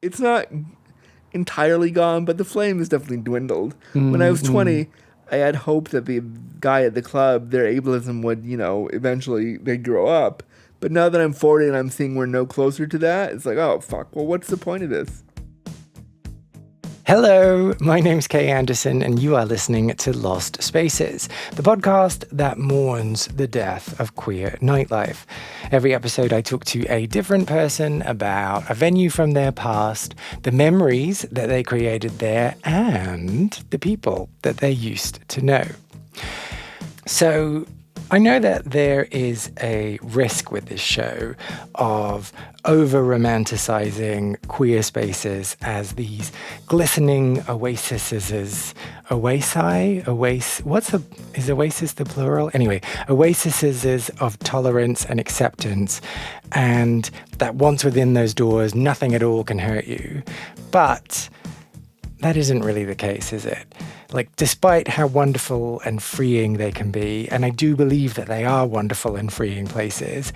It's not entirely gone, but the flame is definitely dwindled. When I was 20, I had hope that the guy at the club, their ableism would, eventually they'd grow up. But now that I'm 40 and I'm seeing we're no closer to that, it's like, oh, fuck, well, what's the point of this? Hello, my name's Kay Anderson, and you are listening to Lost Spaces, the podcast that mourns the death of queer nightlife. Every episode, I talk to a different person about a venue from their past, the memories that they created there, and the people that they used to know. So, I know that there is a risk with this show of over-romanticizing queer spaces as these glistening oases. Is oasis the plural? Anyway, oases of tolerance and acceptance, and that once within those doors, nothing at all can hurt you. But that isn't really the case, is it? Like, despite how wonderful and freeing they can be, and I do believe that they are wonderful and freeing places,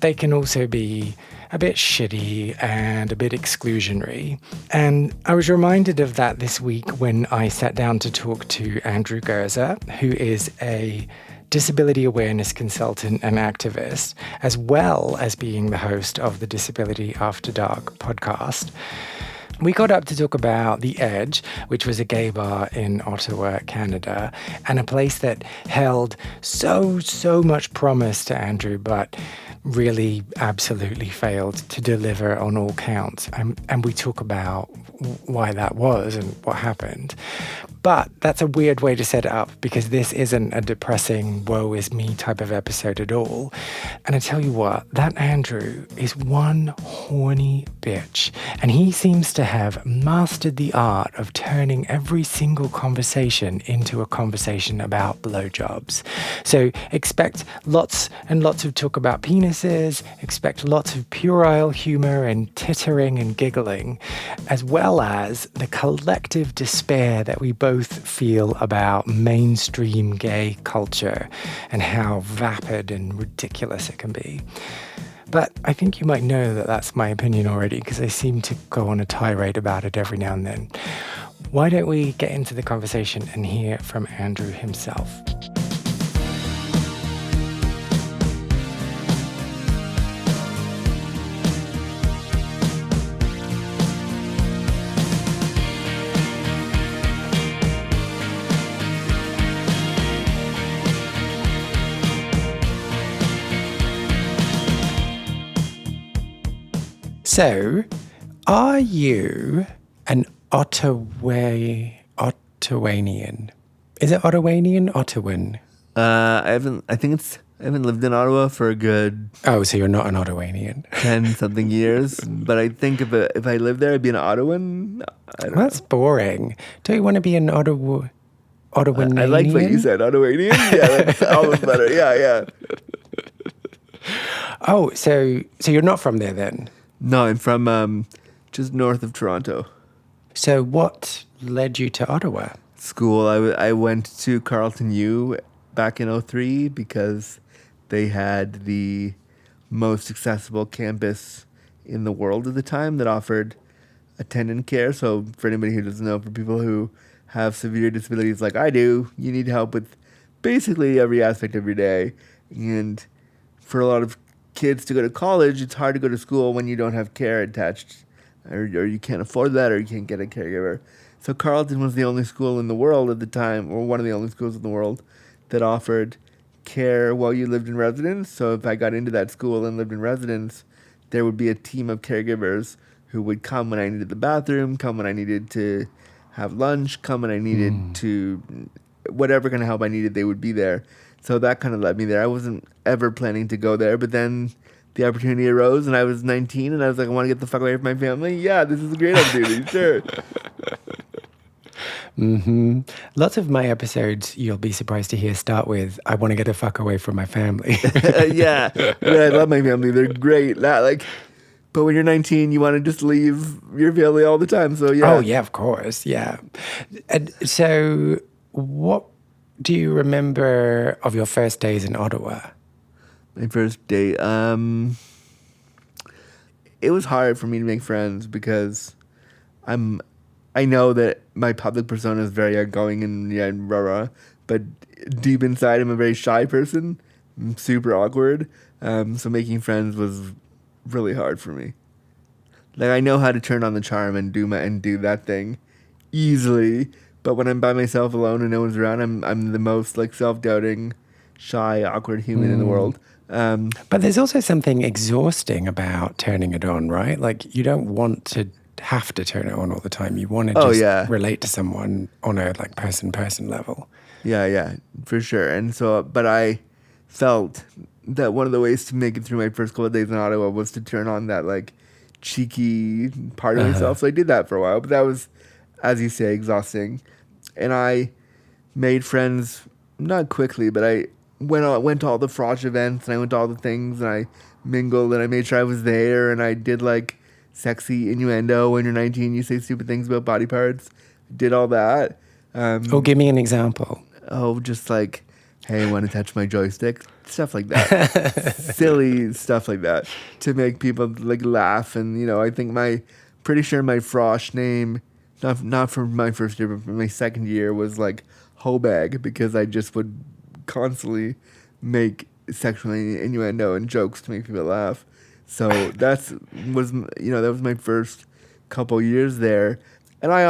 they can also be a bit shitty and a bit exclusionary. And I was reminded of that this week when I sat down to talk to Andrew Gurza, who is a disability awareness consultant and activist, as well as being the host of the Disability After Dark podcast. We got up to talk about The Edge, which was a gay bar in Ottawa, Canada, and a place that held so much promise to Andrew, but really absolutely failed to deliver on all counts. And we talk about why that was and what happened. But that's a weird way to set it up, because this isn't a depressing, woe is me type of episode at all. And I tell you what, that Andrew is one horny bitch. And he seems to have mastered the art of turning every single conversation into a conversation about blowjobs. So expect lots and lots of talk about penises, expect lots of puerile humor and tittering and giggling, as well as the collective despair that we both feel about mainstream gay culture and how vapid and ridiculous it can be. But I think you might know that that's my opinion already, because I seem to go on a tirade about it every now and then. Why don't we get into the conversation and hear from Andrew himself? So, are you an Ottawanian? Is it Ottawanian? Ottawan? I haven't lived in Ottawa for a good... Oh, so you're not an Ottawanian. 10-something years. But I think if I lived there, I'd be an Ottawan. That's boring. Don't you want to be an Ottawanian? I like what you said, Ottawanian. Yeah, that's almost better. Yeah. Oh, so you're not from there then? No, I'm from just north of Toronto. So what led you to Ottawa? School. I went to Carleton U back in 2003 because they had the most accessible campus in the world at the time that offered attendant care. So for anybody who doesn't know, for people who have severe disabilities like I do, you need help with basically every aspect of your day. And for a lot of kids to go to college, it's hard to go to school when you don't have care attached, or you can't afford that, or you can't get a caregiver. So Carleton was the only school in the world at the time, or one of the only schools in the world, that offered care while you lived in residence. So if I got into that school and lived in residence, there would be a team of caregivers who would come when I needed the bathroom, come when I needed to have lunch, come when I needed to... whatever kind of help I needed, they would be there. So that kind of led me there. I wasn't ever planning to go there, but then the opportunity arose, and I was 19, and I was like, I want to get the fuck away from my family. Yeah, this is a great opportunity, sure. Mm-hmm. Lots of my episodes, you'll be surprised to hear, start with, I want to get the fuck away from my family. Yeah, I love my family. They're great. But when you're 19, you want to just leave your family all the time, so yeah. Oh, yeah, of course, yeah. And so what do you remember of your first days in Ottawa? My first day, it was hard for me to make friends because I'm I know that my public persona is very outgoing and yeah, rah rah, but deep inside I'm a very shy person. I'm super awkward. So making friends was really hard for me. Like I know how to turn on the charm and do that thing easily, but when I'm by myself alone and no one's around, I'm the most like self-doubting, shy, awkward human in the world. But there's also something exhausting about turning it on, right? Like you don't want to have to turn it on all the time. You want to Oh just yeah, relate to someone on a like person level. yeah, for sure. And so, but I felt that one of the ways to make it through my first couple of days in Ottawa was to turn on that like cheeky part of myself. So I did that for a while, but that was, as you say, exhausting. And I made friends not quickly, but I went to all the frosh events and I went to all the things and I mingled and I made sure I was there and I did like sexy innuendo. When you're 19, you say stupid things about body parts. Did all that. Oh, give me an example. Oh, just like, hey, I want to touch my joystick, stuff like that, silly stuff like that, to make people like laugh. And I think pretty sure my frosh name, not for my first year, but for my second year, was like Hobag because I just would constantly make sexual innuendo and jokes to make people laugh. So that was my first couple years there, and I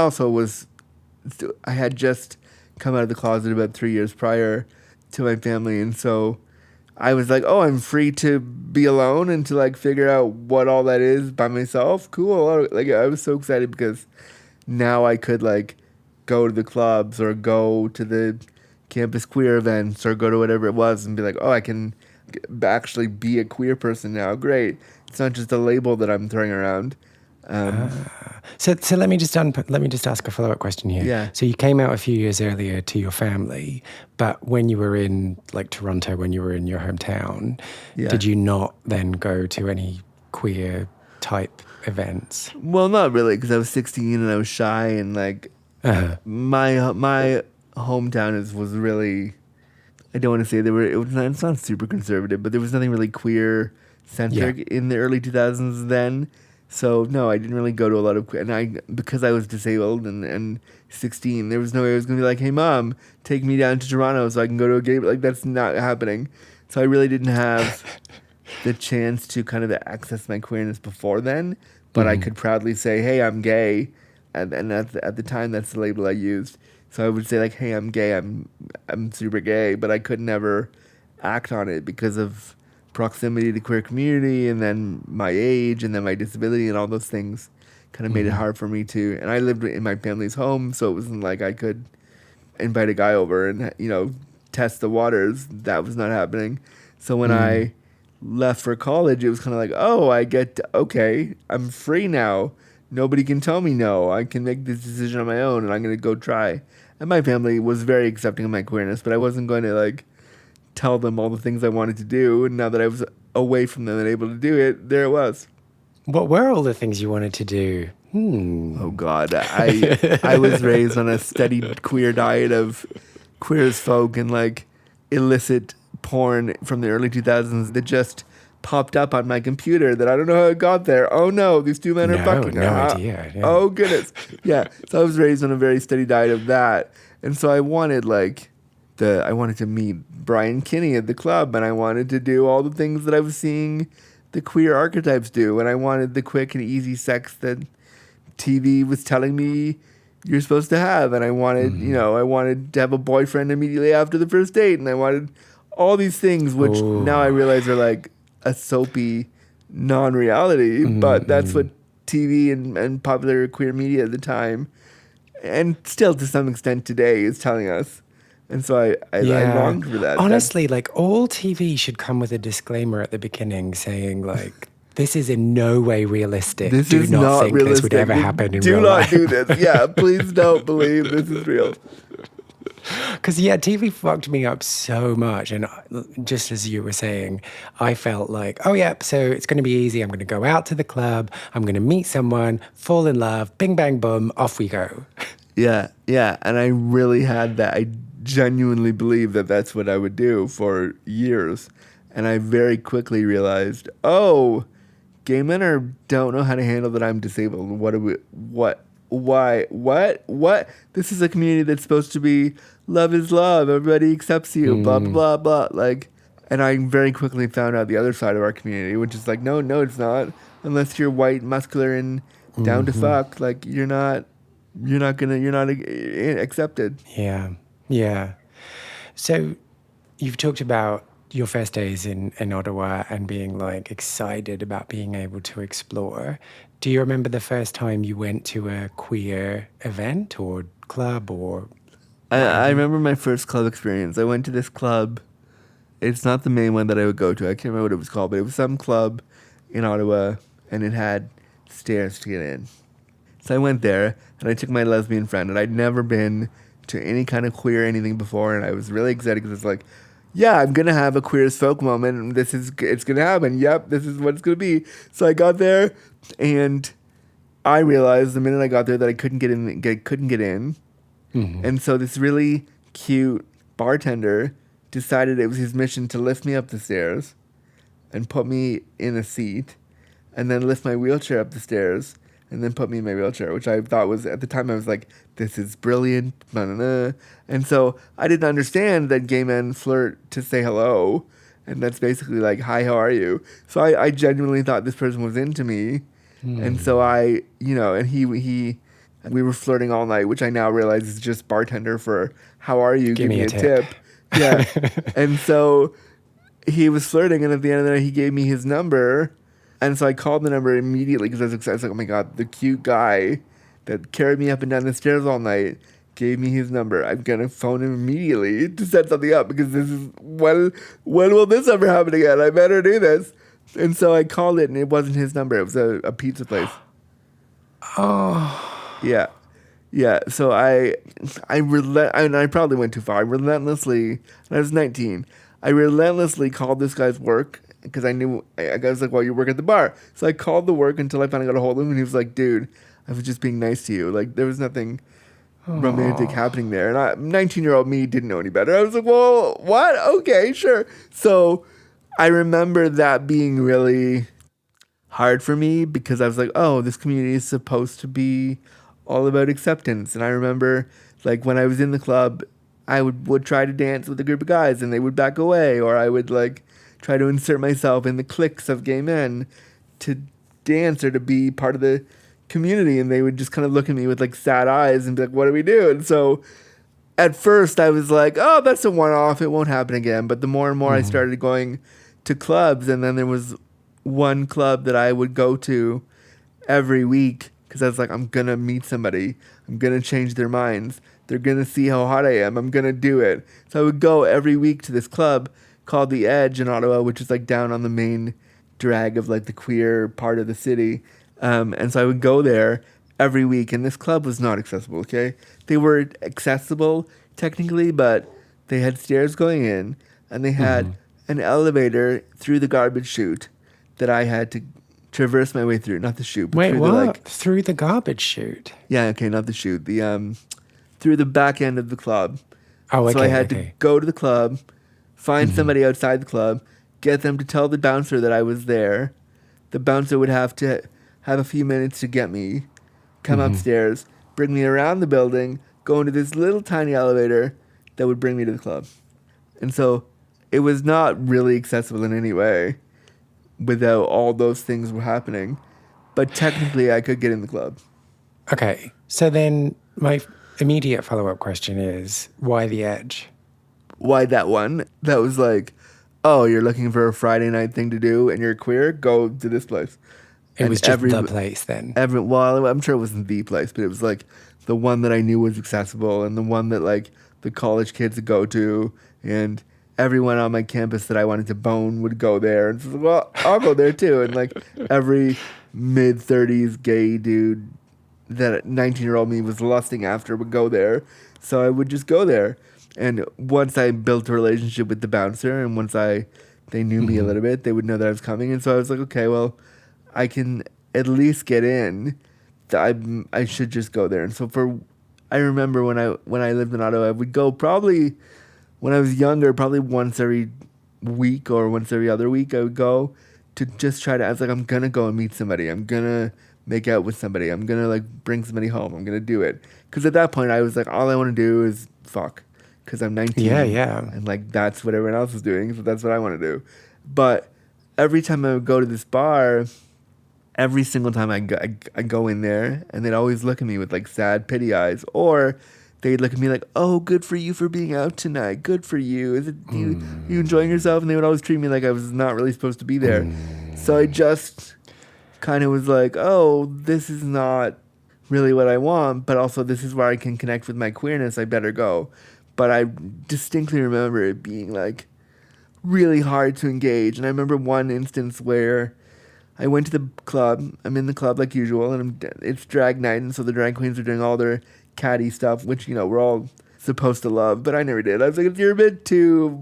had just come out of the closet about 3 years prior to my family, and so I was like, oh, I'm free to be alone and to like figure out what all that is by myself. Cool. Like I was so excited because now I could like go to the clubs or go to the campus queer events or go to whatever it was and be like, oh, I can actually be a queer person now. Great. It's not just a label that I'm throwing around. So let me just ask a follow-up question here. Yeah. So you came out a few years earlier to your family, but when you were in like Toronto, when you were in your hometown, Yeah. did you not then go to any queer type events? Well, not really, because I was 16 and I was shy, and like my hometown was really. I don't want to say it's not super conservative, but there was nothing really queer centric in the early 2000s then. So no, I didn't really go to a lot of because I was disabled and 16. There was no way I was gonna be like, hey mom, take me down to Toronto so I can go to a gay. Like that's not happening. So I really didn't have the chance to kind of access my queerness before then. But I could proudly say, hey, I'm gay, and at the time that's the label I used. So I would say like, hey, I'm gay. I'm super gay, but I could never act on it because of proximity to queer community and then my age and then my disability and all those things kind of made it hard for me to. And I lived in my family's home, so it wasn't like I could invite a guy over and test the waters. That was not happening. So when I left for college, it was kind of like, oh, okay, I'm free now. Nobody can tell me no. I can make this decision on my own, and I'm going to go try. And my family was very accepting of my queerness, but I wasn't going to like tell them all the things I wanted to do. And now that I was away from them and able to do it, there it was. What were all the things you wanted to do? Oh God, I was raised on a steady queer diet of queer as folk and like illicit porn from the early 2000s that just popped up on my computer that I don't know how it got there. Oh no, these two men are fucking. No idea. Yeah. Oh goodness. Yeah. So I was raised on a very steady diet of that. And so I wanted I wanted to meet Brian Kinney at the club, and I wanted to do all the things that I was seeing the queer archetypes do, and I wanted the quick and easy sex that TV was telling me you're supposed to have, and I wanted, I wanted to have a boyfriend immediately after the first date, and I wanted all these things, which now I realize are like a soapy non-reality, but that's what TV and popular queer media at the time, and still to some extent today, is telling us. And so I longed for that. Honestly, like all TV should come with a disclaimer at the beginning saying like, this is in no way realistic. This do is not not think realistic. this would ever happen in do real not life. do this. Yeah, please don't believe this is real. Because, TV fucked me up so much. And just as you were saying, I felt like, oh, yeah, so it's going to be easy. I'm going to go out to the club. I'm going to meet someone, fall in love, bing, bang, boom, off we go. Yeah. And I really had that. I genuinely believed that that's what I would do for years. And I very quickly realized, gay men don't know how to handle that I'm disabled. What do we, what? This is a community that's supposed to be love is love. Everybody accepts you, blah, blah, blah, blah. Like, and I very quickly found out the other side of our community, which is like, no, no, it's not. Unless you're white, muscular, and down to fuck, like, you're not accepted. Yeah. Yeah. So you've talked about your first days in Ottawa and being like excited about being able to explore. Do you remember the first time you went to a queer event or club or I remember my first club experience. I went to this club. It's not the main one that I would go to. I can't remember what it was called, but it was some club in Ottawa, and it had stairs to get in. So I went there, and I took my lesbian friend, and I'd never been to any kind of queer anything before, and I was really excited because it's like, yeah, I'm gonna have a queer as folk moment, and it's gonna happen. Yep, this is what it's gonna be. So I got there, and I realized the minute I got there that I couldn't get in. And so this really cute bartender decided it was his mission to lift me up the stairs and put me in a seat and then lift my wheelchair up the stairs and then put me in my wheelchair, which I thought was, at the time I was like, this is brilliant. Blah, blah, blah. And so I didn't understand that gay men flirt to say hello. And that's basically like, hi, how are you? So I genuinely thought this person was into me. And so I, and we were flirting all night, which I now realize is just bartender for how are you? Give me a tip. Yeah. And so he was flirting, and at the end of the night, he gave me his number. And so I called the number immediately because I was excited. I was like, oh my God, the cute guy that carried me up and down the stairs all night gave me his number. I'm going to phone him immediately to set something up because this is, when will this ever happen again? I better do this. And so I called it, and it wasn't his number. It was a pizza place. Oh. Yeah. Yeah. So I probably went too far. And I was 19, I relentlessly called this guy's work because I knew, I was like, well, you work at the bar. So I called the work until I finally got a hold of him, and he was like, dude, I was just being nice to you. Like, there was nothing romantic happening there. And 19-year-old me didn't know any better. I was like, well, what? Okay, sure. So I remember that being really hard for me because I was like, oh, this community is supposed to be all about acceptance. And I remember, like, when I was in the club, I would try to dance with a group of guys and they would back away, or I would, like, try to insert myself in the cliques of gay men to dance or to be part of the community, and they would just kind of look at me with, like, sad eyes and be like, what do we do? And so at first I was like, oh, that's a one-off, it won't happen again. But the more and more I started going to clubs, and then there was one club that I would go to every week because I was like, I'm going to meet somebody. I'm going to change their minds. They're going to see how hot I am. I'm going to do it. So I would go every week to this club called The Edge in Ottawa, which is like down on the main drag of like the queer part of the city. And so I would go there every week, and this club was not accessible, okay? They were accessible technically, but they had stairs going in, and they had an elevator through the garbage chute that I had to traverse my way through. Not the chute, but Wait, through what? Through the garbage chute? Yeah, okay, not the chute. Through the back end of the club. Oh, okay. So I had to go to the club, find somebody outside the club, get them to tell the bouncer that I was there. The bouncer would have to have a few minutes to get me, come upstairs, bring me around the building, go into this little tiny elevator that would bring me to the club. And so it was not really accessible in any way without all those things were happening. But technically I could get in the club. Okay. So then my immediate follow-up question is, why The Edge? Why that one? That was like, oh, you're looking for a Friday night thing to do and you're queer? Go to this place. It was just the place then? Well, I'm sure it wasn't the place, but it was like the one that I knew was accessible and the one that like the college kids would go to, and everyone on my campus that I wanted to bone would go there. And so, well, I'll go there too. And like every mid-30s gay dude that 19-year-old me was lusting after would go there. So I would just go there. And once I built a relationship with the bouncer, and once they knew me a little bit, they would know that I was coming. And so I was like, okay, well, I can at least get in. I should just go there. And so I remember when I lived in Ottawa, I would go probably, when I was younger, probably once every week or once every other week, I would go to just try to, I was like, I'm going to go and meet somebody. I'm going to make out with somebody. I'm going to like bring somebody home. I'm going to do it. Because at that point I was like, all I want to do is fuck. Because I'm 19. Yeah. And like, that's what everyone else is doing. So that's what I want to do. But every time I would go to this bar, every single time I go in there, and they'd always look at me with like sad pity eyes, or they'd look at me like, "Oh, good for you for being out tonight. Good for you. Is it you enjoying yourself?" And they would always treat me like I was not really supposed to be there. So I just kind of was like, "Oh, this is not really what I want, but also this is where I can connect with my queerness. I better go." But I distinctly remember it being like really hard to engage. And I remember one instance where I went to the club. I'm in the club like usual, and it's drag night, and so the drag queens are doing all their catty stuff, which, you know, we're all supposed to love, but I never did. I was like, you're a bit too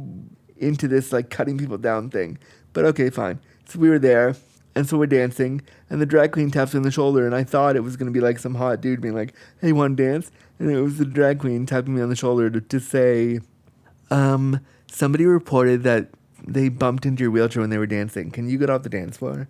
into this like cutting people down thing. But okay, fine. So we were there, and so we're dancing, and the drag queen taps me on the shoulder, and I thought it was going to be like some hot dude being like, "Hey, want to dance?" And it was the drag queen tapping me on the shoulder to say, somebody reported that they bumped into your wheelchair when they were dancing. Can you get off the dance floor?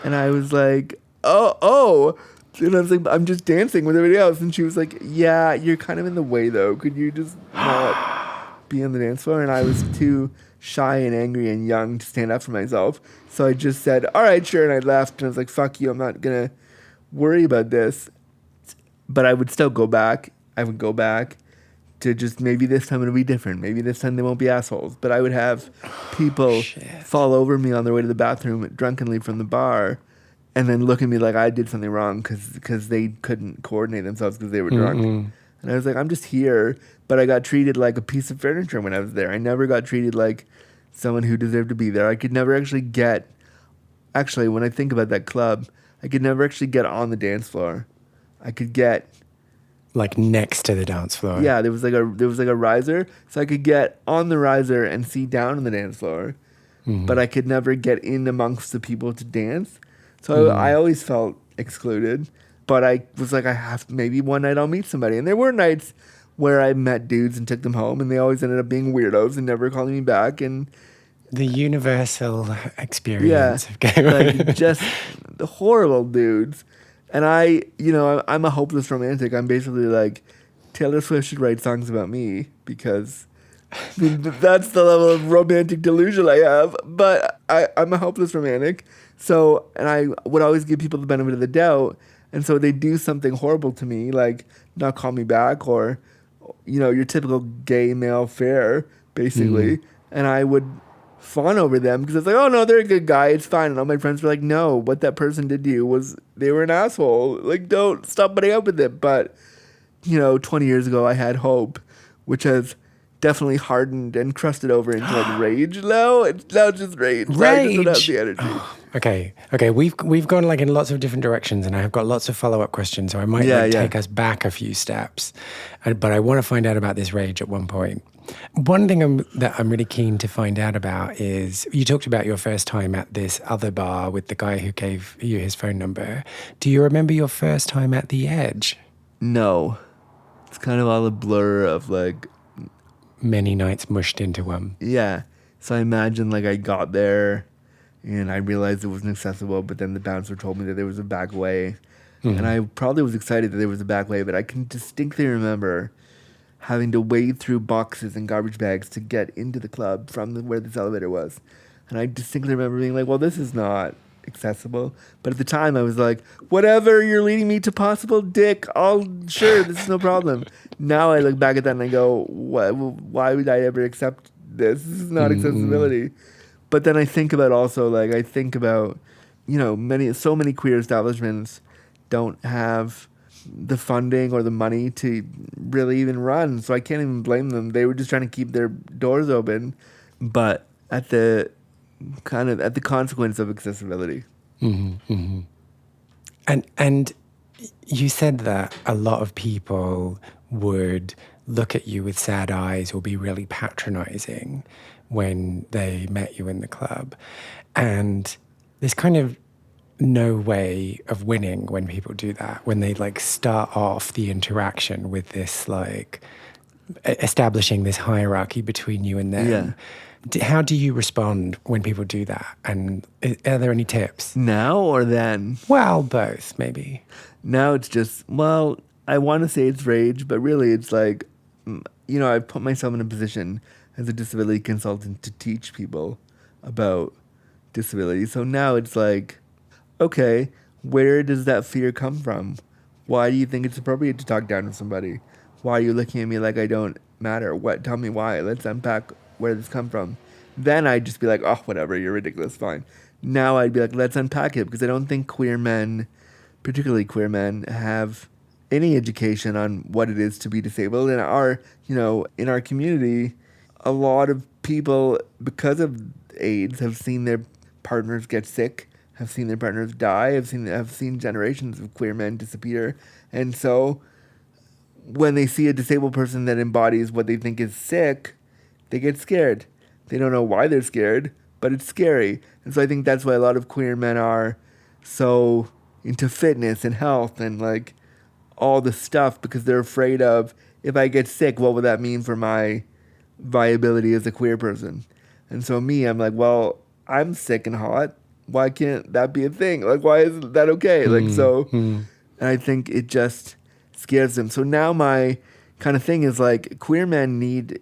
And I was like, oh. And I was like, I'm just dancing with everybody else. And she was like, yeah, you're kind of in the way, though. Could you just not be on the dance floor? And I was too shy and angry and young to stand up for myself. So I just said, all right, sure. And I left. And I was like, fuck you. I'm not going to worry about this. But I would still go back. I would go back to just, maybe this time it'll be different. Maybe this time they won't be assholes. But I would have people fall over me on their way to the bathroom drunkenly from the bar, and then look at me like I did something wrong because they couldn't coordinate themselves because they were drunk. And I was like, I'm just here. But I got treated like a piece of furniture when I was there. I never got treated like someone who deserved to be there. I could never actually when I think about that club, I could never actually get on the dance floor. I could get like next to the dance floor. Yeah, there was like a riser, so I could get on the riser and see down on the dance floor, but I could never get in amongst the people to dance. So I always felt excluded. But I was like, maybe one night I'll meet somebody. And there were nights where I met dudes and took them home, and they always ended up being weirdos and never calling me back. And the universal experience of gay like just the horrible dudes. And I'm a hopeless romantic. I'm basically like, Taylor Swift should write songs about me, because that's the level of romantic delusion I have. But I'm a hopeless romantic. So, and I would always give people the benefit of the doubt. And so they do something horrible to me, like not call me back, or, your typical gay male fare, basically. And I would fawn over them because it's like, oh no, they're a good guy, it's fine. And all my friends were like, no, what that person did to you was they were an asshole. Like, don't stop putting up with it. But 20 years ago I had hope, which has definitely hardened and crusted over into like rage now. It's now just rage. I just don't have the energy. Okay. We've gone like in lots of different directions, and I have got lots of follow-up questions, so I might take us back a few steps. But I want to find out about this rage at one point. One thing that I'm really keen to find out about is, you talked about your first time at this other bar with the guy who gave you his phone number. Do you remember your first time at the Edge? No. It's kind of all a blur of like many nights mushed into one. Yeah. So I imagine like I got there and I realized it wasn't accessible, but then the bouncer told me that there was a back way. And I probably was excited that there was a back way, but I can distinctly remember having to wade through boxes and garbage bags to get into the club from where this elevator was. And I distinctly remember being like, well, this is not accessible. But at the time I was like, whatever, you're leading me to possible dick, sure, this is no problem. Now I look back at that and I go, why would I ever accept this? This is not accessibility. But then I think about so many queer establishments don't have the funding or the money to really even run. So I can't even blame them. They were just trying to keep their doors open, but at the consequence of accessibility. And you said that a lot of people would look at you with sad eyes or be really patronizing when they met you in the club. And there's kind of no way of winning when people do that, when they like start off the interaction with this like establishing this hierarchy between you and them. How do you respond when people do that? And are there any tips? Now or then? Well, both, maybe. Now it's just, well, I want to say it's rage, but really it's like, I put myself in a position as a disability consultant to teach people about disability. So now it's like, okay, where does that fear come from? Why do you think it's appropriate to talk down to somebody? Why are you looking at me like I don't matter? What? Tell me why. Let's unpack where this come from. Then I'd just be like, oh, whatever, you're ridiculous, fine. Now I'd be like, let's unpack it, because I don't think queer men, particularly queer men, have any education on what it is to be disabled. In our community, a lot of people, because of AIDS, have seen their partners get sick, have seen their partners die, have seen generations of queer men disappear, and so when they see a disabled person that embodies what they think is sick, they get scared. They don't know why they're scared, but it's scary. And so I think that's why a lot of queer men are so into fitness and health and like all the stuff, because they're afraid of, if I get sick, what will that mean for my viability as a queer person? And so I'm like, well, I'm sick and hot. Why can't that be a thing? Like, why isn't that okay? And I think it just scares them. So now my kind of thing is like, queer men need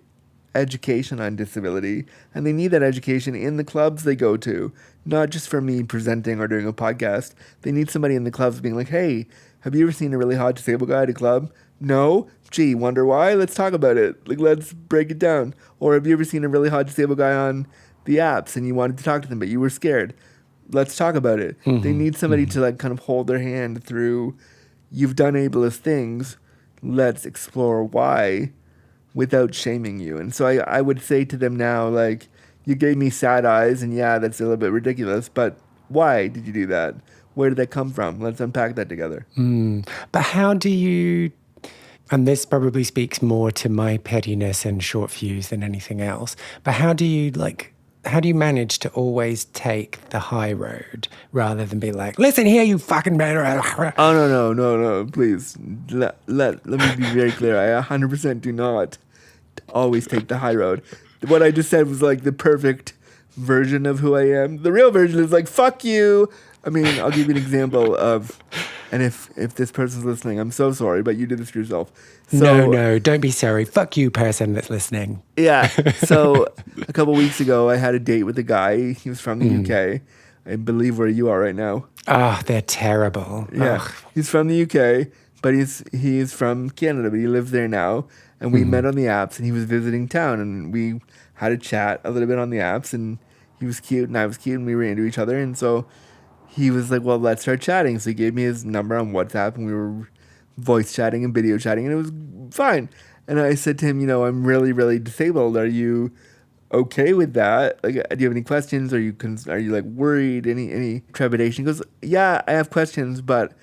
education on disability, and they need that education in the clubs they go to, not just from me presenting or doing a podcast. They need somebody in the clubs being like, hey, have you ever seen a really hot disabled guy at a club? No? Gee, wonder why? Let's talk about it. Like, let's break it down. Or have you ever seen a really hot disabled guy on the apps and you wanted to talk to them, but you were scared? Let's talk about it. They need somebody to like kind of hold their hand through, you've done ableist things, let's explore why, without shaming you. And so I would say to them now, like, you gave me sad eyes, and yeah, that's a little bit ridiculous, but why did you do that? Where did that come from? Let's unpack that together. But how do you, and this probably speaks more to my pettiness and short fuse than anything else, but how do you manage to always take the high road rather than be like, listen here, you fucking man. Oh, no, please. Let me be very clear. I 100% do not always take the high road. What I just said was like the perfect version of who I am. The real version is like, fuck you. I mean, I'll give you an example of, and if this person's listening, I'm so sorry, but you did this to yourself. So, No, don't be sorry. Fuck you, person that's listening. Yeah. So a couple weeks ago, I had a date with a guy. He was from the UK. I believe where you are right now. Oh, they're terrible. Yeah. Ugh. He's from the UK, but he's from Canada, but he lives there now. And we met on the apps, and he was visiting town, and we had a chat a little bit on the apps, and he was cute, and I was cute, and we were into each other. And so he was like, well, let's start chatting. So he gave me his number on WhatsApp, and we were voice chatting and video chatting, and it was fine. And I said to him, I'm really, really disabled. Are you okay with that? Like, do you have any questions? Are you like worried? Any trepidation? He goes, yeah, I have questions, but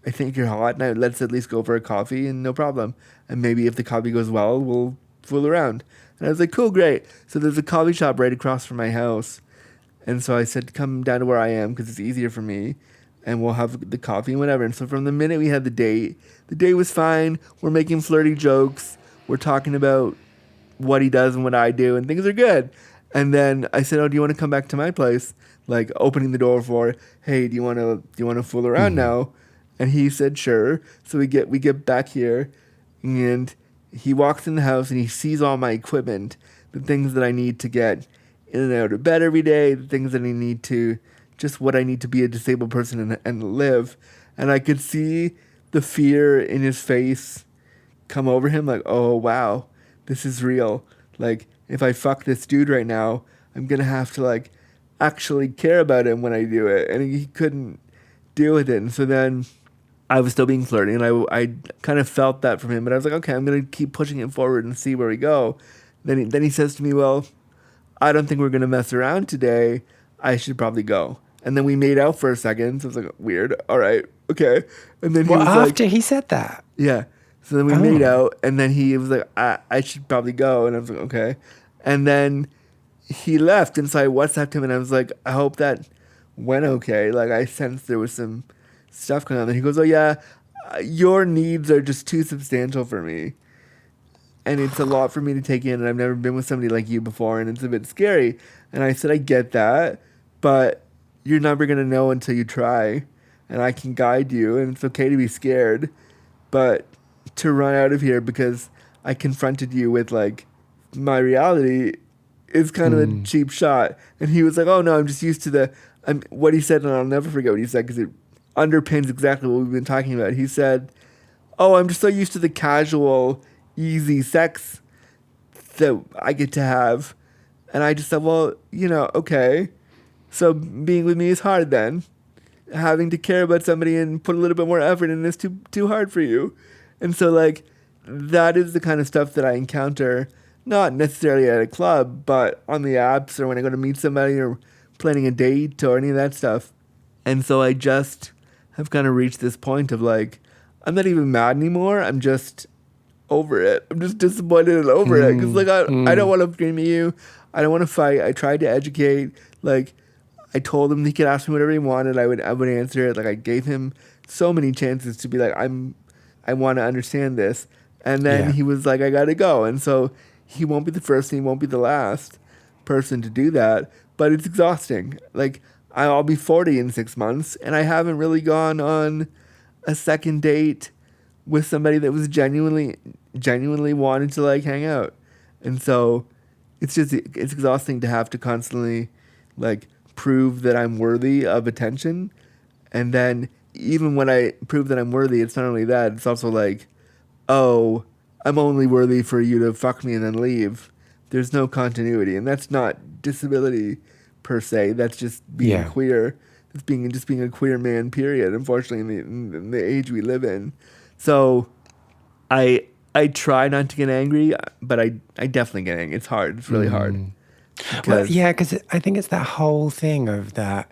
I think you're hot, and let's at least go for a coffee, and no problem. And maybe if the coffee goes well, we'll fool around. And I was like, cool, great. So there's a coffee shop right across from my house. And so I said, come down to where I am because it's easier for me, and we'll have the coffee and whatever. And so from the minute we had the date was fine. We're making flirty jokes. We're talking about what he does and what I do, and things are good. And then I said, oh, do you want to come back to my place? Like opening the door for, hey, do you want to fool around now? And he said, sure. So we get back here, and he walks in the house and he sees all my equipment, the things that I need to get in and out of bed every day, the things that I need to, just what I need to be a disabled person and live. And I could see the fear in his face come over him, like, oh, wow, this is real. Like, if I fuck this dude right now, I'm going to have to, like, actually care about him when I do it. And he couldn't deal with it. And so then I was still being flirty, and I kind of felt that from him. But I was like, okay, I'm going to keep pushing it forward and see where we go. Then he says to me, well, I don't think we're going to mess around today. I should probably go. And then we made out for a second. So I was like, weird. All right. Okay. And then he was like, after he said that? Yeah. So then we made out, and then he was like, I should probably go. And I was like, okay. And then he left, and so I WhatsApped him, and I was like, I hope that went okay. Like, I sensed there was some stuff going on. And he goes, oh, yeah, your needs are just too substantial for me. and it's a lot for me to take in, and I've never been with somebody like you before, and it's a bit scary. And I said, I get that, but you're never going to know until you try, and I can guide you, and it's okay to be scared, but to run out of here because I confronted you with like my reality is kind of a cheap shot. And he was like, oh no, I'm just used to what he said, and I'll never forget what he said because it underpins exactly what we've been talking about. He said, oh, I'm just so used to the casual, easy sex that I get to have. And I just said, well, okay. So being with me is hard then. Having to care about somebody and put a little bit more effort in is too hard for you. And so, like, that is the kind of stuff that I encounter, not necessarily at a club, but on the apps or when I go to meet somebody or planning a date or any of that stuff. And so I just have kind of reached this point of, like, I'm not even mad anymore. I'm just over it. I'm just disappointed and over it. Because, like, I don't want to scream at you. I don't want to fight. I tried to educate. Like, I told him he could ask me whatever he wanted. I would answer it. Like, I gave him so many chances to be like, I want to understand this. And then he was like, I got to go. And so he won't be the first and he won't be the last person to do that. But it's exhausting. Like, I'll be 40 in 6 months, and I haven't really gone on a second date with somebody that was genuinely wanted to, like, hang out. And so it's exhausting to have to constantly, like, prove that I'm worthy of attention. And then even when I prove that I'm worthy, it's not only that, it's also like, oh, I'm only worthy for you to fuck me and then leave. There's no continuity. And that's not disability per se. That's just being queer. It's being a queer man, period, unfortunately, in the age we live in. So I try not to get angry, but I definitely get angry. It's hard. It's really hard. Well, yeah, because I think it's that whole thing of that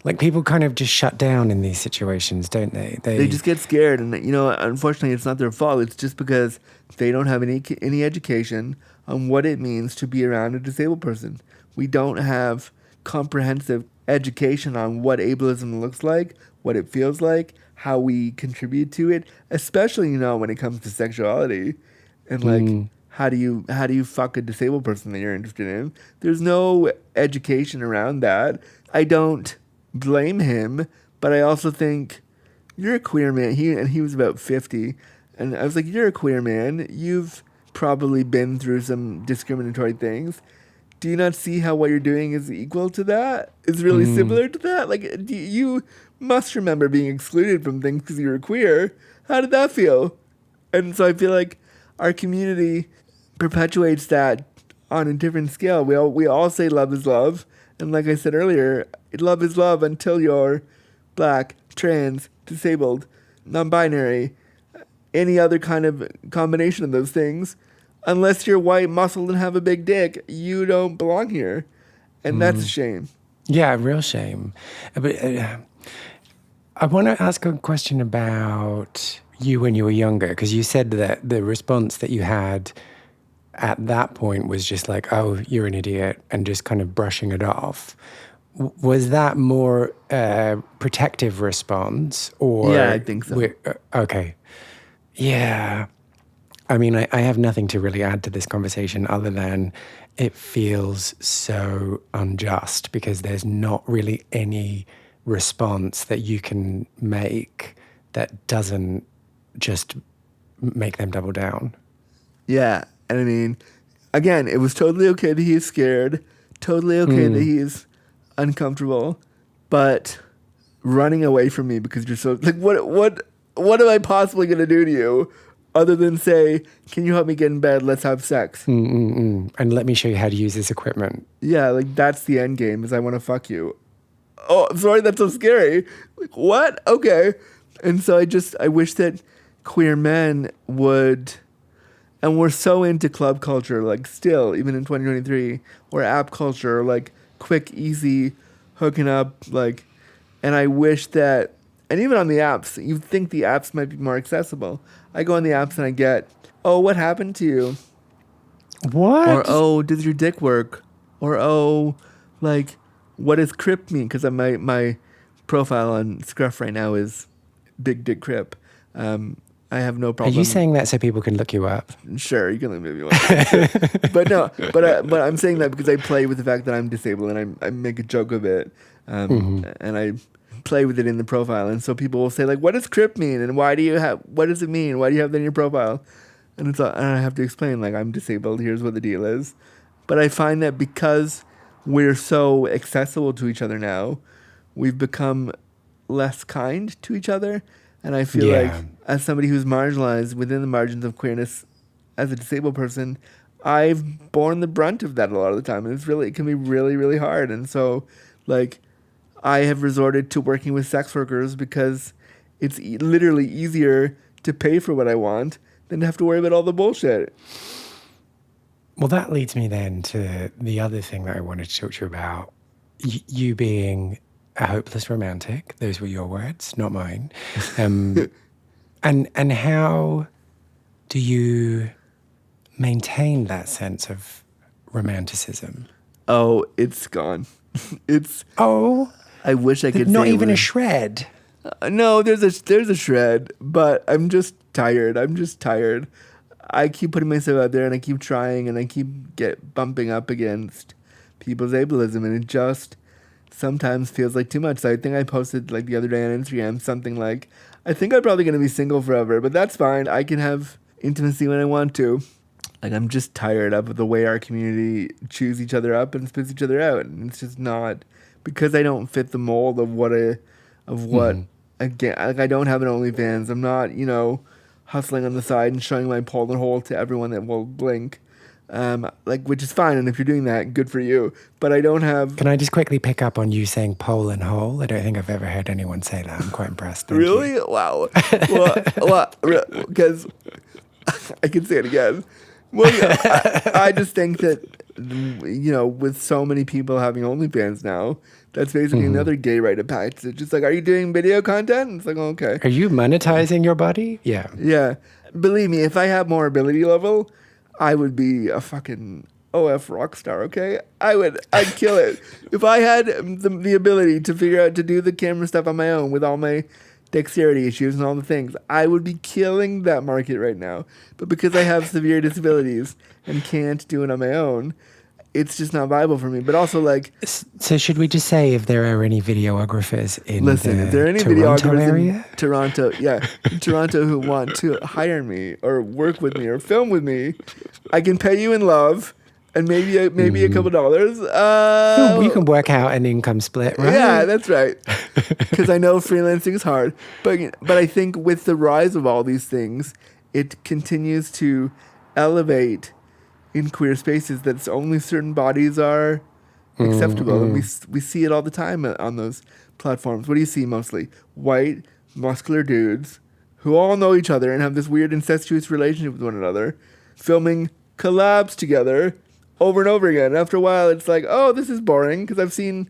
like, people kind of just shut down in these situations, don't they? They just get scared, and unfortunately, it's not their fault. It's just because they don't have any education on what it means to be around a disabled person. We don't have comprehensive education on what ableism looks like, what it feels like, how we contribute to it, especially when it comes to sexuality, and like. How do you fuck a disabled person that you're interested in? There's no education around that. I don't blame him, but I also think you're a queer man. He was about 50, and I was like, you're a queer man. You've probably been through some discriminatory things. Do you not see how what you're doing is equal to that? Is really similar to that? Like, you must remember being excluded from things because you were queer. How did that feel? And so I feel like our community perpetuates that on a different scale. We all say love is love, and like I said earlier, love is love until you're black, trans, disabled, non-binary, any other kind of combination of those things. Unless you're white, muscled, and have a big dick, you don't belong here, and that's a shame. Yeah, real shame. But I want to ask a question about you when you were younger, because you said that the response that you had at that point was just like, oh, you're an idiot, and just kind of brushing it off. Was that more a protective response? Or yeah, I think so. Okay. Yeah. I mean, I have nothing to really add to this conversation other than it feels so unjust because there's not really any response that you can make that doesn't just make them double down. Yeah. And I mean, again, it was totally okay that he's scared, totally okay that he's uncomfortable, but running away from me because you're so like, what am I possibly gonna do to you other than say, can you help me get in bed? Let's have sex. And let me show you how to use this equipment. Yeah, like that's the end game. Is I want to fuck you. Oh, sorry, that's so scary. Like what? Okay. And so I wish that queer men would. And we're so into club culture, like still, even in 2023, or app culture, like quick, easy, hooking up, like, and I wish that, and even on the apps, you'd think the apps might be more accessible. I go on the apps and I get, oh, what happened to you? What? Or, oh, does your dick work? Or, oh, like, what does crip mean? Because my profile on Scruff right now is Big Dick Crip. I have no Are you problem. saying that so people can look you up? Sure, you can leave me if you want. But no, but I'm saying that because I play with the fact that I'm disabled and I make a joke of it, and I play with it in the profile, and so people will say like, "What does crip mean? And why do you have? What does it mean? Why do you have that in your profile?" And and I have to explain like I'm disabled. Here's what the deal is. But I find that because we're so accessible to each other now, we've become less kind to each other. And I feel like, Yeah. as somebody who's marginalized within the margins of queerness, as a disabled person, I've borne the brunt of that a lot of the time, and it can be really, really hard. And so, like, I have resorted to working with sex workers because it's literally easier to pay for what I want than to have to worry about all the bullshit. Well, that leads me then to the other thing that I wanted to talk to you about. You being a hopeless romantic. Those were your words, not mine. And how do you maintain that sense of romanticism? Oh, it's gone. It's. Oh, I wish I could not say it even a was- shred. No, there's a shred, but I'm just tired. I'm just tired. I keep putting myself out there, and I keep trying, and I keep bumping up against people's ableism, and it just sometimes feels like too much. So I think I posted like the other day on Instagram something like, "I think I'm probably gonna be single forever, but that's fine. I can have intimacy when I want to." Like, I'm just tired of the way our community chews each other up and spits each other out, and it's just not because I don't fit the mold of what again. Like, I don't have an OnlyFans. I'm not hustling on the side and showing my Poland hole to everyone that will blink. Which is fine, and if you're doing that, good for you. But I don't have. Can I just quickly pick up on you saying pole and hole? I don't think I've ever heard anyone say that. I'm quite impressed. Thank Really? you. Wow. Well, because I can say it again. Well, yeah, I just think that, with so many people having OnlyFans now, that's basically another gay rite of passage. It's just like, are you doing video content? It's like, oh, okay. Are you monetizing your body? Yeah. Yeah. Believe me, if I had more ability level, I would be a fucking OF rock star, okay? I'd kill it. If I had the ability to figure out to do the camera stuff on my own with all my dexterity issues and all the things, I would be killing that market right now. But because I have severe disabilities and can't do it on my own, it's just not viable for me. But also, like, So should we just say if there are any videographers in listen, if there are any Toronto videographers area? in Toronto, in Toronto who want to hire me or work with me or film with me, I can pay you in love and maybe a couple dollars. You can work out an income split, right? Yeah, that's right. Because I know freelancing is hard, but I think with the rise of all these things, it continues to elevate in queer spaces that only certain bodies are acceptable, and we see it all the time on those platforms. What do you see mostly? White, muscular dudes who all know each other and have this weird incestuous relationship with one another, filming collabs together over and over again. And after a while, it's like, oh, this is boring because I've seen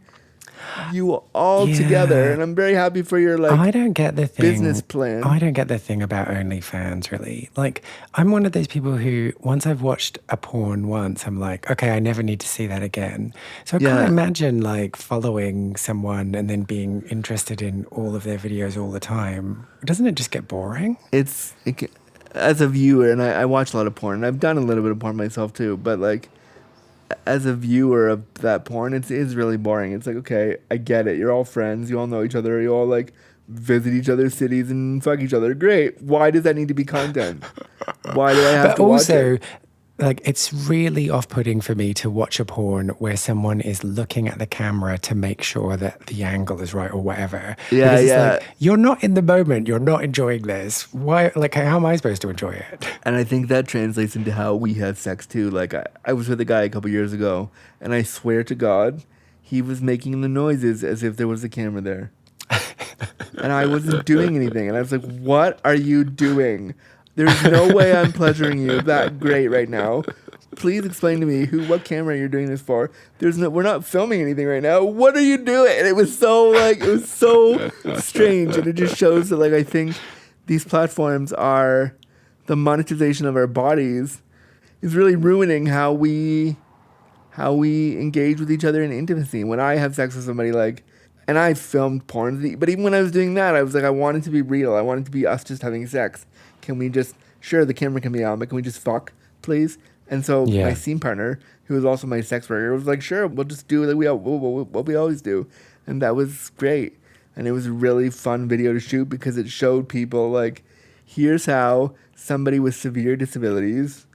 you all together, and I'm very happy for your I don't get the thing. business plan. I don't get the thing about OnlyFans, really. Like, I'm one of those people who, once I've watched a porn once, I'm like, okay, I never need to see that again. So I can't imagine, like, following someone and then being interested in all of their videos all the time. Doesn't it just get boring? As a viewer, and I watch a lot of porn, and I've done a little bit of porn myself too, but like, as a viewer of that porn, it is really boring. It's like, okay, I get it. You're all friends. You all know each other. You all like visit each other's cities and fuck each other. Great. Why does that need to be content? Why do I have to watch it? Like, it's really off-putting for me to watch a porn where someone is looking at the camera to make sure that the angle is right or whatever. Yeah, because it's yeah. like, you're not in the moment. You're not enjoying this. Why? Like, how am I supposed to enjoy it? And I think that translates into how we have sex too. Like, I was with a guy a couple years ago, and I swear to God, he was making the noises as if there was a camera there. And I wasn't doing anything. And I was like, what are you doing? There's no way I'm pleasuring you that great right now. Please explain to me what camera you're doing this for. We're not filming anything right now. What are you doing? And it was so strange. And it just shows that, like, I think these platforms are, the monetization of our bodies is really ruining how we engage with each other in intimacy. When I have sex with somebody, like, And I filmed porn, but even when I was doing that, I was like, I want it to be real. I want it to be us just having sex. Can we just, sure, the camera can be on, but can we just fuck, please? And so my Yeah. scene partner, who was also my sex worker, was like, sure, we'll just do what we always do. And that was great. And it was a really fun video to shoot because it showed people, like, here's how somebody with severe disabilities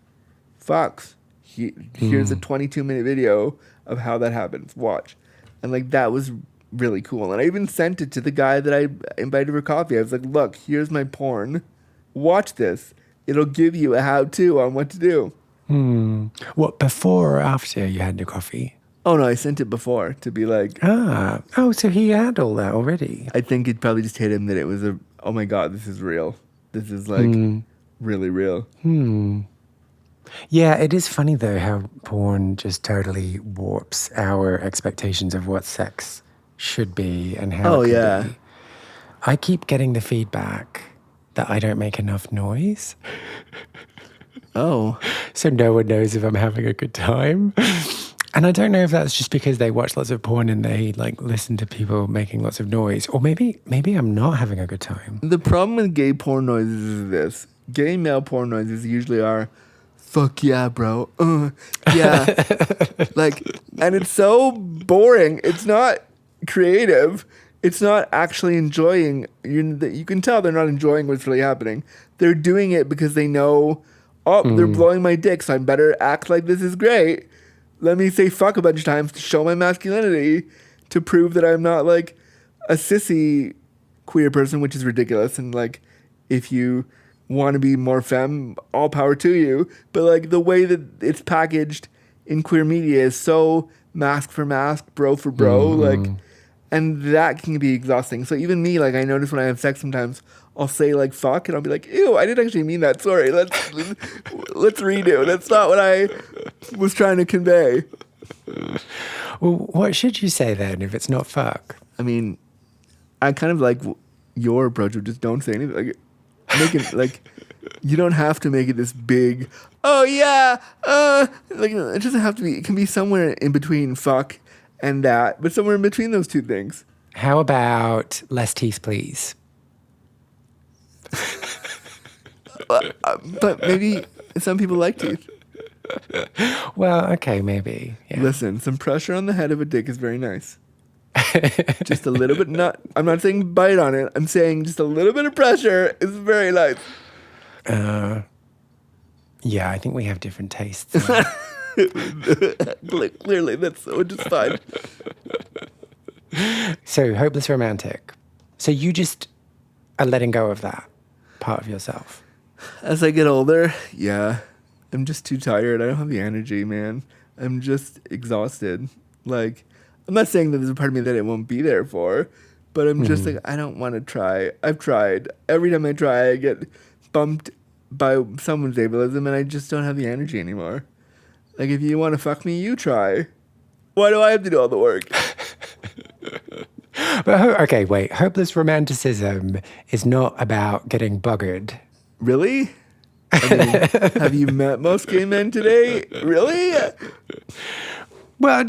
fucks. Here's a 22-minute video of how that happens. Watch. And, like, that was really cool. And I even sent it to the guy that I invited for coffee. I was like, look, here's my porn. Watch this. It'll give you a how-to on what to do. What, before or after you had your coffee? Oh, no, I sent it before to be like... Oh, so he had all that already. I think it probably just hit him that it was oh my God, this is real. This is, like, really real. Yeah, it is funny, though, how porn just totally warps our expectations of what sex should be and how it could be. I keep getting the feedback that I don't make enough noise. Oh. So no one knows if I'm having a good time. And I don't know if that's just because they watch lots of porn and they like listen to people making lots of noise, or maybe I'm not having a good time. The problem with gay porn noises is this. Gay male porn noises usually are, fuck yeah, bro. Yeah. Like, and it's so boring. It's not creative. It's not actually enjoying. You can tell they're not enjoying what's really happening. They're doing it because they know, they're blowing my dick, so I better act like this is great. Let me say fuck a bunch of times to show my masculinity, to prove that I'm not like a sissy queer person, which is ridiculous. And like, if you want to be more femme, all power to you. But like the way that it's packaged in queer media is so mask for mask, bro for bro, like, and that can be exhausting. So even me, like, I notice when I have sex sometimes I'll say like fuck and I'll be like, ew, I didn't actually mean that. Sorry, let's redo. That's not what I was trying to convey. Well, what should you say then if it's not fuck? I mean, I kind of like your approach of just don't say anything. Like, make it like, you don't have to make it this big, oh yeah, like, it doesn't have to be, it can be somewhere in between fuck and that, but somewhere in between those two things. How about less teeth, please? But maybe some people like teeth. Well, okay, maybe. Yeah. Listen, some pressure on the head of a dick is very nice. Just a little bit, I'm not saying bite on it. I'm saying just a little bit of pressure is very nice. Yeah, I think we have different tastes. Clearly, that's just fine. So, hopeless romantic. So you just are letting go of that part of yourself. As I get older, yeah. I'm just too tired. I don't have the energy, man. I'm just exhausted. Like, I'm not saying that there's a part of me that it won't be there for, but I'm just like, I don't want to try. I've tried. Every time I try, I get bumped by someone's ableism, and I just don't have the energy anymore. Like, if you want to fuck me, you try. Why do I have to do all the work? But okay, wait. Hopeless romanticism is not about getting buggered. Really? I mean, have you met most gay men today? Really? Well,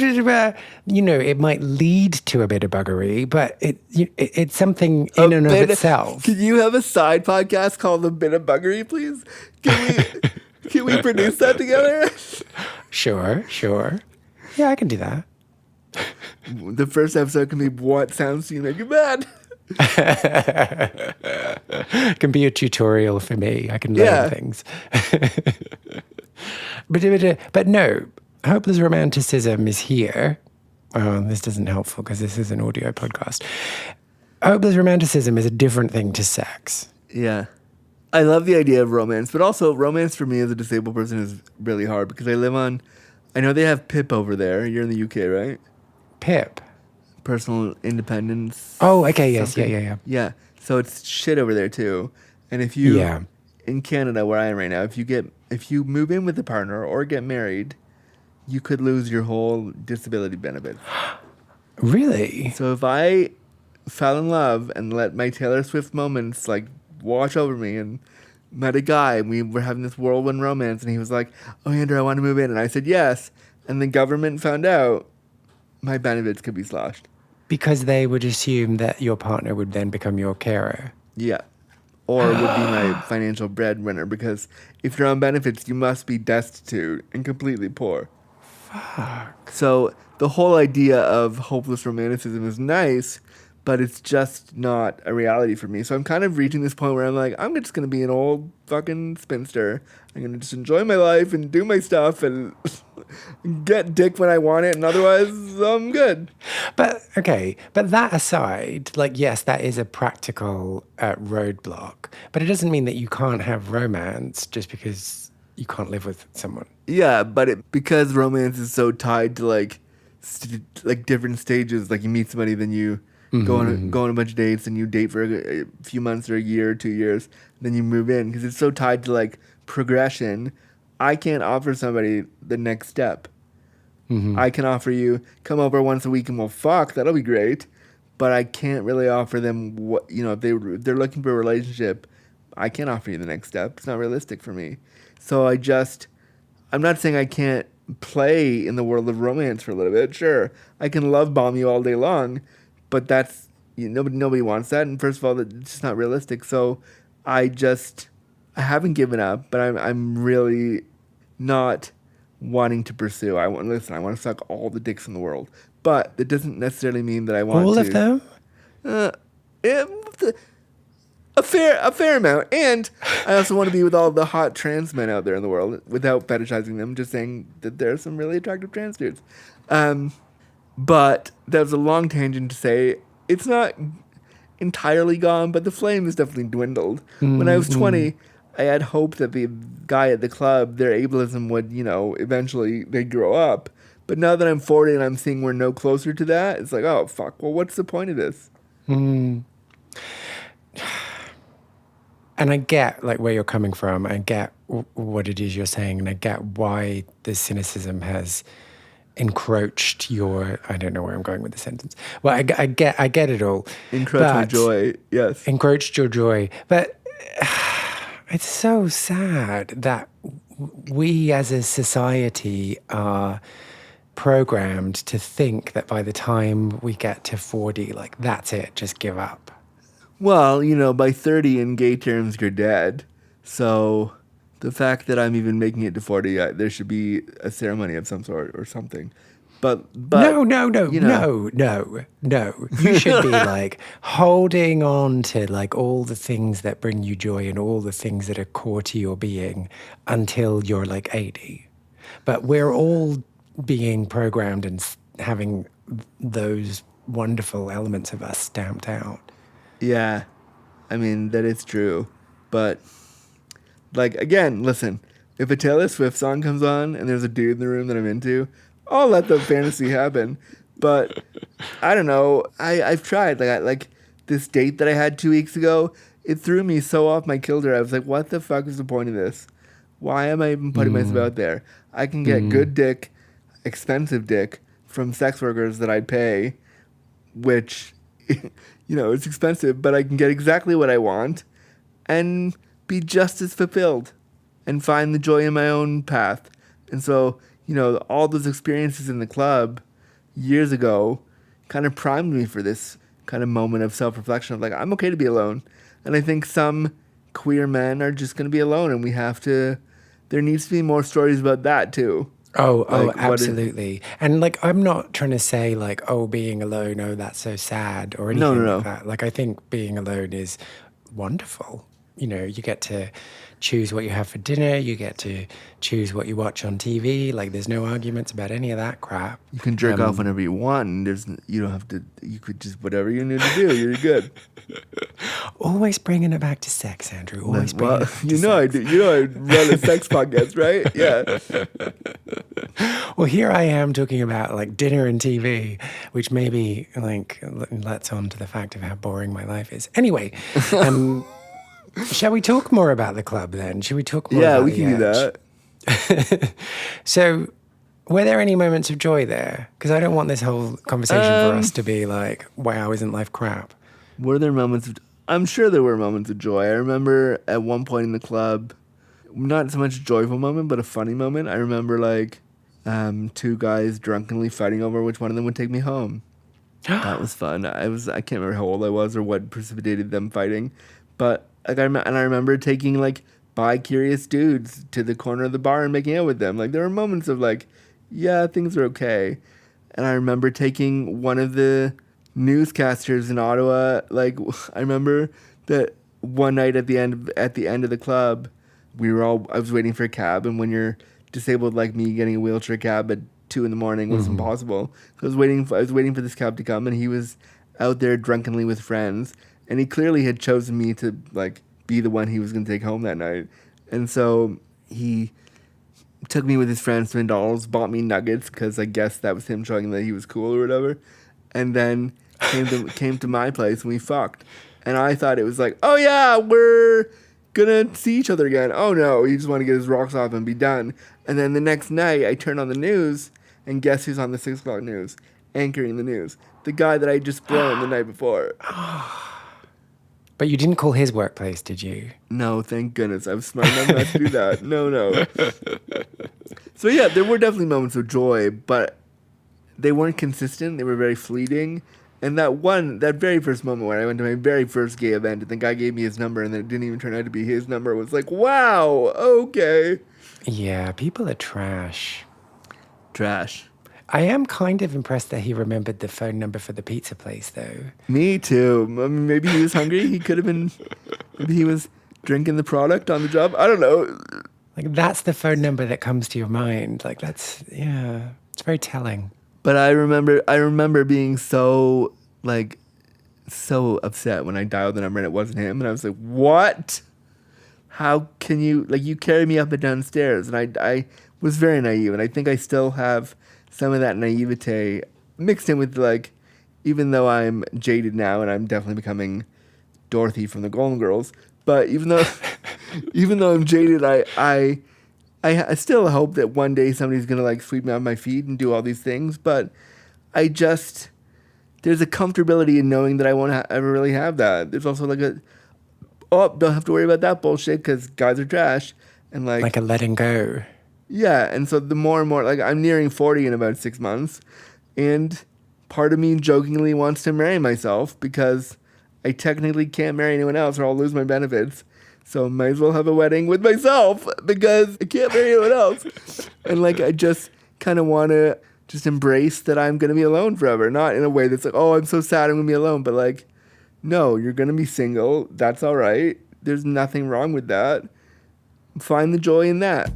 you know, it might lead to a bit of buggery, but it's something in and of itself. Can you have a side podcast called The Bit of Buggery, please? Can we produce that together? Sure. Yeah, I can do that. The first episode can be what sounds to you make you mad. It can be a tutorial for me. I can learn things. But no, hopeless romanticism is here. Oh, this isn't helpful because this is an audio podcast. Hopeless romanticism is a different thing to sex. Yeah. I love the idea of romance, but also romance for me as a disabled person is really hard because I know they have PIP over there. You're in the UK, right? PIP? Personal independence. Oh, okay, yes, something. yeah. Yeah, so it's shit over there too. And if you, in Canada where I am right now, if you move in with a partner or get married, you could lose your whole disability benefits. Really? So if I fell in love and let my Taylor Swift moments like wash over me and met a guy and we were having this whirlwind romance and he was like, oh, Andrew, I want to move in. And I said yes. And the government found out, my benefits could be slashed. Because they would assume that your partner would then become your carer. Yeah. Or would be my financial breadwinner, because if you're on benefits, you must be destitute and completely poor. Fuck. So the whole idea of hopeless romanticism is nice, but it's just not a reality for me. So I'm kind of reaching this point where I'm like, I'm just going to be an old fucking spinster. I'm going to just enjoy my life and do my stuff and get dick when I want it, and otherwise I'm good. But that aside, like, yes, that is a practical roadblock, but it doesn't mean that you can't have romance just because you can't live with someone. Yeah, but because romance is so tied to like different stages, like you meet somebody, then you go on a bunch of dates, and you date for a few months or a year or 2 years, then you move in, because it's so tied to like progression. I can't offer somebody the next step. I can offer you, come over once a week and we'll fuck. That'll be great. But I can't really offer them what, if they're looking for a relationship, I can't offer you the next step. It's not realistic for me. So I'm not saying I can't play in the world of romance for a little bit. Sure, I can love bomb you all day long, but that's, nobody wants that. And first of all, it's just not realistic. So I haven't given up, but I'm really not wanting to pursue. I want to suck all the dicks in the world, but that doesn't necessarily mean that I want All to. of them? A fair amount, and I also want to be with all the hot trans men out there in the world without fetishizing them. Just saying that there are some really attractive trans dudes. But that was a long tangent to say it's not entirely gone, but the flame has definitely dwindled. When I was 20, I had hope that the guy at the club, their ableism would, eventually they'd grow up. But now that I'm 40 and I'm seeing we're no closer to that, it's like, oh, fuck, well, what's the point of this? And I get like where you're coming from. I get what it is you're saying, and I get why the cynicism has encroached your. I don't know where I'm going with the sentence. Well, I get it all. Encroach my joy, yes. Encroached your joy, but it's so sad that we as a society are programmed to think that by the time we get to 40, like, that's it, just give up. Well, by 30 in gay terms, you're dead. So the fact that I'm even making it to 40, there should be a ceremony of some sort or something. But no. You should be like holding on to like all the things that bring you joy and all the things that are core to your being until you're like 80. But we're all being programmed and having those wonderful elements of us stamped out. Yeah, I mean, that is true. But, like, again, listen, if a Taylor Swift song comes on and there's a dude in the room that I'm into, I'll let the fantasy happen. But, I don't know, I've tried. Like this date that I had 2 weeks ago, it threw me so off my kilter. I was like, what the fuck is the point of this? Why am I even putting myself out there? I can get good dick, expensive dick, from sex workers that I pay, which... it's expensive, but I can get exactly what I want and be just as fulfilled and find the joy in my own path. And so, all those experiences in the club years ago kind of primed me for this kind of moment of self-reflection of like, I'm okay to be alone. And I think some queer men are just going to be alone, and there needs to be more stories about that too. Oh, absolutely. And like, I'm not trying to say like, oh, being alone, oh, that's so sad or anything No. like that. Like, I think being alone is wonderful. You get to choose what you have for dinner. You get to choose what you watch on TV. Like, there's no arguments about any of that crap. You can jerk off whenever you want, and you don't have to, you could just, whatever you need to do, you're good. Always bringing it back to sex, Andrew. Always bringing it back to sex. I do. I run a sex podcast, right? Yeah. Well, here I am talking about like dinner and TV, which maybe like lets on to the fact of how boring my life is. Anyway, shall we talk more about the club then? Should we talk more about we can do that. So, were there any moments of joy there? Because I don't want this whole conversation for us to be like, wow, isn't life crap? Were there moments of... I'm sure there were moments of joy. I remember at one point in the club, not so much a joyful moment, but a funny moment. I remember like two guys drunkenly fighting over which one of them would take me home. That was fun. I can't remember how old I was or what precipitated them fighting, but like I remember taking like bi-curious dudes to the corner of the bar and making out with them. Like there were moments of like, yeah, things are okay. And I remember taking one of the newscasters in Ottawa. Like I remember that one night at the end of the club, I was waiting for a cab, and when you're disabled like me, getting a wheelchair cab at 2 a.m. was impossible. So I was waiting for this cab to come, and he was out there drunkenly with friends, and he clearly had chosen me to like be the one he was going to take home that night. And so he took me with his friends to McDonald's, bought me nuggets because I guess that was him showing that he was cool or whatever, and then came to my place and we fucked. And I thought it was like, oh yeah, we're gonna see each other again. Oh no, he just wanted to get his rocks off and be done. And then the next night I turn on the news, and guess who's on the 6 o'clock news? Anchoring the news. The guy that I just blown the night before. But you didn't call his workplace, did you? No, thank goodness. I was smart enough not to do that. No. So yeah, there were definitely moments of joy, but they weren't consistent. They were very fleeting. And that very first moment when I went to my very first gay event, and the guy gave me his number, and then it didn't even turn out to be his number, was like, wow, okay. Yeah, people are trash. Trash. I am kind of impressed that he remembered the phone number for the pizza place, though. Me too. Maybe he was hungry. He could have been. Maybe he was drinking the product on the job. I don't know. Like, that's the phone number that comes to your mind. Like, it's very telling. But I remember being so upset when I dialed the number and it wasn't him, and I was like, what? How can you, like, you carried me up and down stairs, and I was very naive, and I think I still have some of that naivete mixed in with, like, even though I'm jaded now and I'm definitely becoming Dorothy from the Golden Girls, but even though I'm jaded, I still hope that one day somebody's going to like sweep me off my feet and do all these things, but there's a comfortability in knowing that I won't ever really have that. There's also like don't have to worry about that bullshit because guys are trash. And like a letting go. Yeah, and so the more and more, like I'm nearing 40 in about 6 months, and part of me jokingly wants to marry myself because I technically can't marry anyone else or I'll lose my benefits. So might as well have a wedding with myself because I can't marry anyone else. And like I just kind of want to just embrace that I'm going to be alone forever. Not in a way that's like, oh, I'm so sad I'm going to be alone. But like, no, you're going to be single. That's all right. There's nothing wrong with that. Find the joy in that.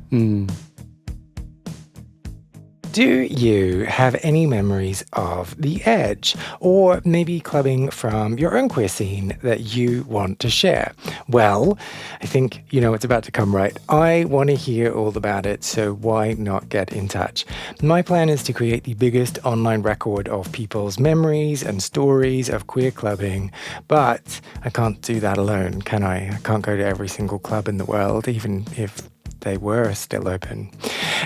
Do you have any memories of The Edge, or maybe clubbing from your own queer scene that you want to share? Well, I think you know what's about to come, right? I want to hear all about it, so why not get in touch? My plan is to create the biggest online record of people's memories and stories of queer clubbing, but I can't do that alone, can I? I can't go to every single club in the world, even if they were still open.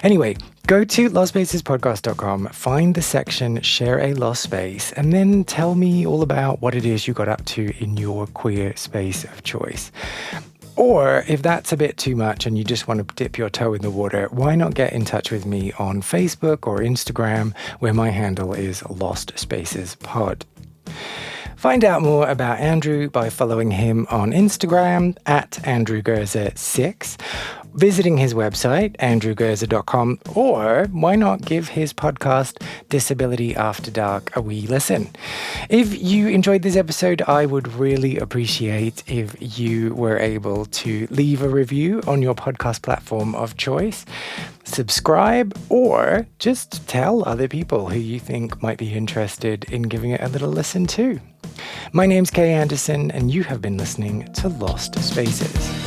Anyway, go to lostspacesPodcast.com, find the section Share a Lost Space, and then tell me all about what it is you got up to in your queer space of choice. Or if that's a bit too much and you just want to dip your toe in the water, why not get in touch with me on Facebook or Instagram, where my handle is Lost Spaces Pod. Find out more about Andrew by following him on Instagram at Andrew Gurza 6, visiting his website, andrewgurza.com, or why not give his podcast, Disability After Dark, a wee listen. If you enjoyed this episode, I would really appreciate if you were able to leave a review on your podcast platform of choice, subscribe, or just tell other people who you think might be interested in giving it a little listen too. My name's Kay Anderson, and you have been listening to Lost Spaces.